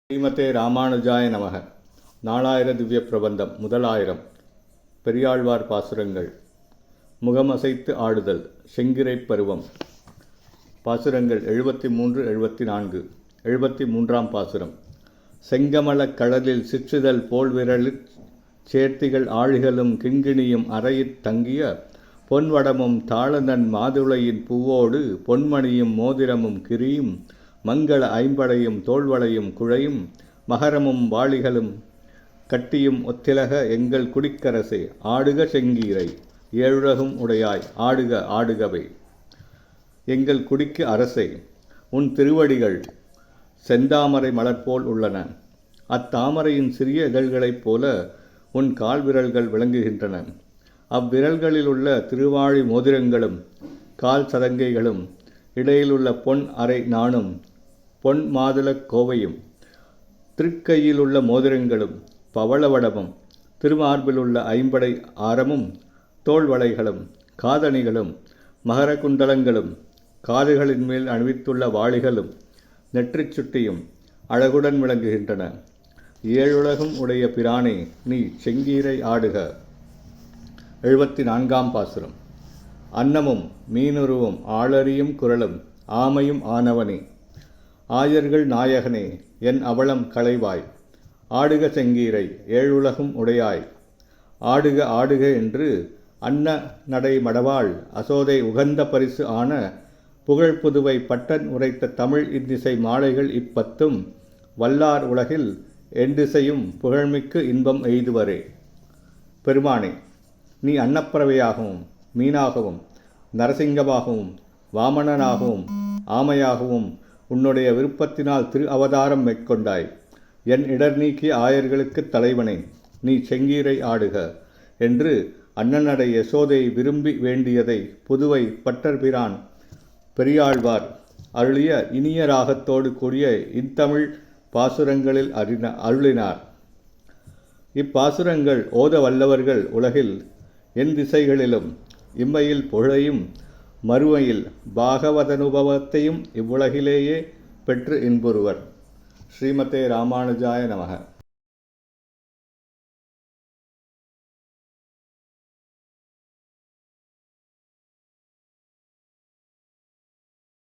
ஸ்ரீமதே ராமானுஜாய நமக. நாலாயிர திவ்ய பிரபந்தம் முதலாயிரம். பெரியாழ்வார் பாசுரங்கள். முகமசைத்து ஆடுதல். செங்கிரைப் பருவம். பாசுரங்கள் 73, 74. 73ஆம் பாசுரம். செங்கமலக் கடலில் சிற்றுதல் போல் விரலிற் சேர்த்திகள் ஆழிகளும் கிண்கிணியும் அறையிற் தங்கிய பொன்வடமும் தாளநன் மாதுளையின் பூவோடு பொன்மணியும் மோதிரமும் கிரியும் மங்கள ஐம்படையும் தோள்வளையும் குழையும் மகரமும் வாளிகளும் கட்டியும் ஒத்திலக எங்கள் குடிக்கரசே ஆடுக செங்கீரை ஏழுலகும் உடையாய் ஆடுக ஆடுகவே. எங்கள் குடிக்கு அரசே, உன் திருவடிகள் செந்தாமரை மலர்போல் உள்ளன. அத்தாமரையின் சிறிய இதழ்களைப் போல உன் கால் விரல்கள் விளங்குகின்றன. அவ்விரல்களிலுள்ள திருவாழி மோதிரங்களும் கால் சதங்கைகளும் இடையிலுள்ள பொன் அரை நாணும் பொன் மாதுளக் கோவையும் திருக்கையிலுள்ள மோதிரங்களும் பவளவடமும் திருமார்பிலுள்ள ஐம்படை ஆரமும் தோள்வளைகளும் காதணிகளும் மகர குண்டலங்களும் காதுகளின் மேல் அணிவித்துள்ள வாளிகளும் நெற்றிச் சுட்டியும் அழகுடன் விளங்குகின்றன. ஏழுலகும் உடைய பிரானே, நீ செங்கீரை ஆடுக. 74ஆம் பாசுரம். அன்னமும் மீனுருவும் ஆளறியும் குரலும் ஆமையும் ஆனவனே, ஆயர்கள் நாயகனே, என் அவலம் களைவாய் ஆடுக செங்கீரை ஏழுலகும் உடையாய் ஆடுக ஆடுக என்று அன்ன நடை மடவாள் அசோதை உகந்த பரிசு ஆன புகழ் புதுவை பட்டன் உரைத்த தமிழ் இன்னிசை மாலைகள் இப்பத்தும் வல்லார் உலகில் எண்டிசையும் புகழ்மிக்கு இன்பம் எய்துவரே. பெருமானே, நீ அன்னப்பறவையாகவும் மீனாகவும் நரசிங்கமாகவும் வாமனனாகவும் ஆமையாகவும் உன்னுடைய விருப்பத்தினால் திரு அவதாரம் மேற்கொண்டாய். என் இடர் நீக்கி ஆயர்களுக்குத் தலைவனே, நீ செங்கீரை ஆடுக என்று அண்ணனடை யசோதை விரும்பி வேண்டியதை புதுவை பட்டர்பிரான் பெரியாழ்வார் அருளிய இனிய ராகத்தோடு கூடிய இத்தமிழ் பாசுரங்களில் அருளினார். இப்பாசுரங்கள் ஓத வல்லவர்கள் உலகில் என் திசைகளிலும் இம்மையில் புகழையும் மறுமையில் பாகவதனுபவத்தையும் இவ்வுலகிலேயே பெற்று இன்புறுவர். ஸ்ரீமதே ராமானுஜாய நமக.